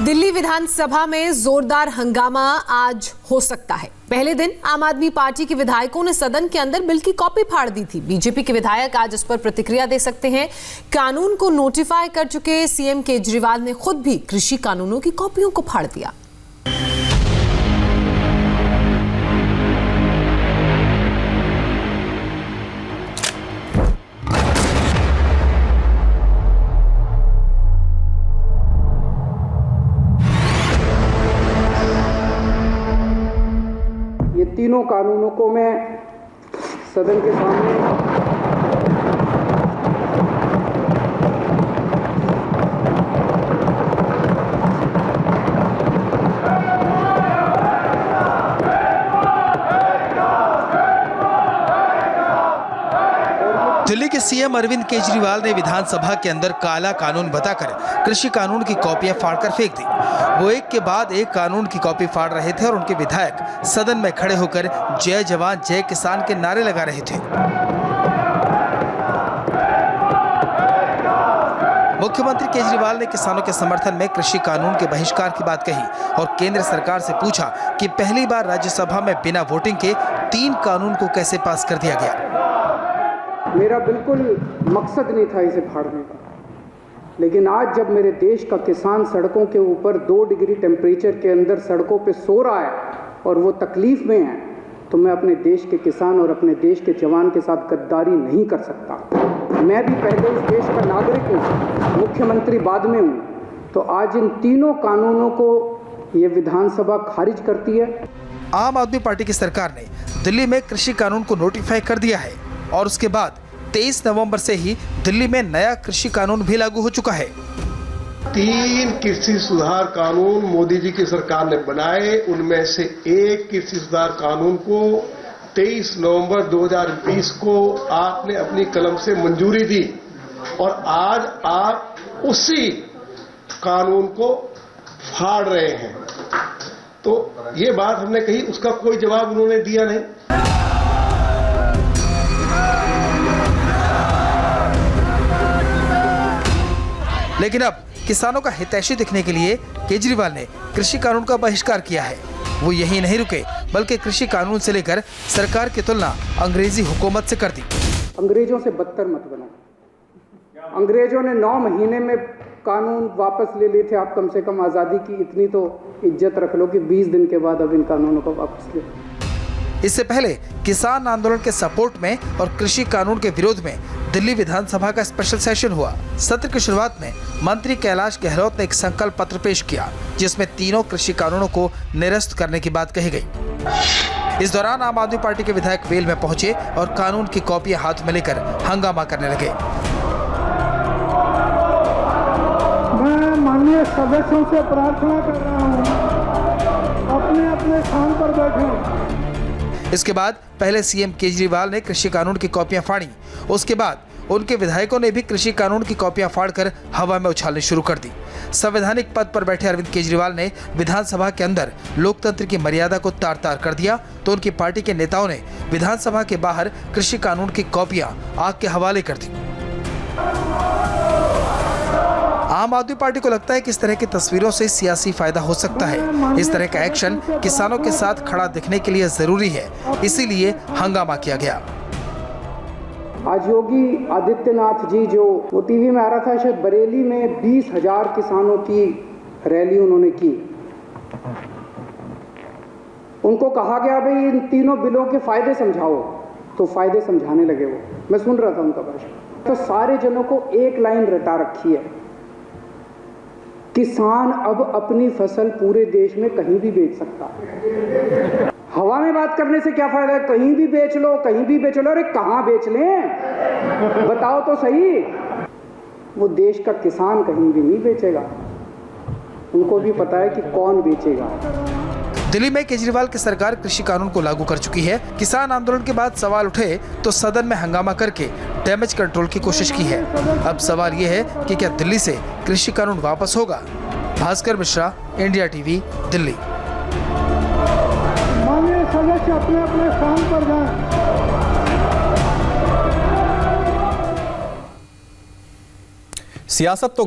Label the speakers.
Speaker 1: दिल्ली विधानसभा में जोरदार हंगामा आज हो सकता है। पहले दिन आम आदमी पार्टी के विधायकों ने सदन के अंदर बिल की कॉपी फाड़ दी थी। बीजेपी के विधायक आज इस पर प्रतिक्रिया दे सकते हैं। कानून को नोटिफाई कर चुके सीएम केजरीवाल ने खुद भी कृषि कानूनों की कॉपियों को फाड़ दिया।
Speaker 2: ये तीनों कानूनों को मैं सदन के सामने
Speaker 3: दिल्ली के सीएम अरविंद केजरीवाल ने विधानसभा के अंदर काला कानून बताकर कृषि कानून की कॉपियां फाड़कर फेंक दी। वो एक के बाद एक कानून की कॉपी फाड़ रहे थे और उनके विधायक सदन में खड़े होकर जय जवान जय किसान के नारे लगा रहे थे। मुख्यमंत्री केजरीवाल ने किसानों के समर्थन में कृषि कानून के बहिष्कार की बात कही और केंद्र सरकार से पूछा कि पहली बार राज्यसभा में बिना वोटिंग के 3 कानून को कैसे पास कर दिया गया।
Speaker 2: मेरा बिल्कुल मकसद नहीं था इसे फाड़ने का, लेकिन आज जब मेरे देश का किसान सड़कों के ऊपर 2 डिग्री टेम्परेचर के अंदर सड़कों पे सो रहा है और वो तकलीफ में है, तो मैं अपने देश के किसान और अपने देश के जवान के साथ गद्दारी नहीं कर सकता। मैं भी पहले इस देश का नागरिक हूँ, मुख्यमंत्री बाद में हूँ। तो आज इन तीनों कानूनों को ये विधानसभा खारिज करती है।
Speaker 3: आम आदमी पार्टी की सरकार ने दिल्ली में कृषि कानून को नोटिफाई कर दिया है और उसके बाद 23 नवंबर से ही दिल्ली में नया कृषि कानून भी लागू हो चुका है।
Speaker 4: 3 कृषि सुधार कानून मोदी जी की सरकार ने बनाए, उनमें से एक कृषि सुधार कानून को 23 नवंबर 2020 को आपने अपनी कलम से मंजूरी दी और आज आप उसी कानून को फाड़ रहे हैं। तो ये बात हमने कही, उसका कोई जवाब उन्होंने दिया नहीं।
Speaker 3: लेकिन अब किसानों का हितैषी दिखने के लिए केजरीवाल ने कृषि कानून का बहिष्कार किया है। वो यही नहीं रुके, बल्कि कृषि कानून से लेकर सरकार की तुलना अंग्रेजी हुकूमत से कर दी।
Speaker 2: अंग्रेजों से बदतर मत बनो। अंग्रेजों ने 9 महीने में कानून वापस ले लिए थे। आप कम से कम आज़ादी की इतनी तो इज्जत रख लो कि 20 दिन के बाद अब इन कानूनों को वापस ले।
Speaker 3: इससे पहले किसान आंदोलन के सपोर्ट में और कृषि कानून के विरोध में दिल्ली विधानसभा का स्पेशल सेशन हुआ। सत्र की शुरुआत में मंत्री कैलाश गहलोत ने एक संकल्प पत्र पेश किया, जिसमें तीनों कृषि कानूनों को निरस्त करने की बात कही गई। इस दौरान आम आदमी पार्टी के विधायक वेल में पहुंचे और कानून की कॉपियां हाथ में लेकर हंगामा करने लगे।
Speaker 2: मैं माननीय सदस्यों से प्रार्थना कर रहा हूं, अपने अपने स्थान पर बैठें।
Speaker 3: इसके बाद पहले सीएम केजरीवाल ने कृषि कानून की कॉपियां फाड़ी। उसके बाद उनके विधायकों ने भी कृषि कानून की कॉपियां फाड़कर हवा में उछालनी शुरू कर दी। संवैधानिक पद पर बैठे अरविंद केजरीवाल ने विधानसभा के अंदर लोकतंत्र की मर्यादा को तार-तार कर दिया, तो उनकी पार्टी के नेताओं ने विधानसभा के बाहर कृषि कानून की कॉपियां आग के हवाले कर दी। आम आदमी पार्टी को लगता है कि इस तरह की तस्वीरों से सियासी फायदा हो सकता है। इस तरह का एक्शन किसानों के साथ खड़ा दिखने के लिए जरूरी है, इसीलिए हंगामा किया गया।
Speaker 2: आज योगी आदित्यनाथ जी जो वो टीवी में आ रहा था, शायद बरेली में 20,000 किसानों की रैली उन्होंने की। उनको कहा गया भाई इन तीनों बिलों के फायदे समझाओ, तो फायदे समझाने लगे वो। मैं सुन रहा था उनका भाषण। तो सारे जनों को एक लाइन रटा रखी है, किसान अब अपनी फसल पूरे देश में कहीं भी बेच सकता है। हवा में बात करने से क्या फायदा है? कहीं भी बेच लो, कहीं भी बेच लो। अरे कहाँ बेच लें, बताओ तो सही। वो देश का किसान कहीं भी नहीं बेचेगा, उनको भी पता है कि कौन बेचेगा।
Speaker 3: दिल्ली में केजरीवाल की सरकार कृषि कानून को लागू कर चुकी है। किसान आंदोलन के बाद सवाल उठे तो सदन में हंगामा करके डैमेज कंट्रोल की कोशिश की है। अब सवाल ये है कि क्या दिल्ली से कृषि कानून वापस होगा? Bhaskar Mishra, India TV, Delhi.
Speaker 2: माननीय सदस्य अपने अपने स्थान पर जाएं।
Speaker 5: सियासत तो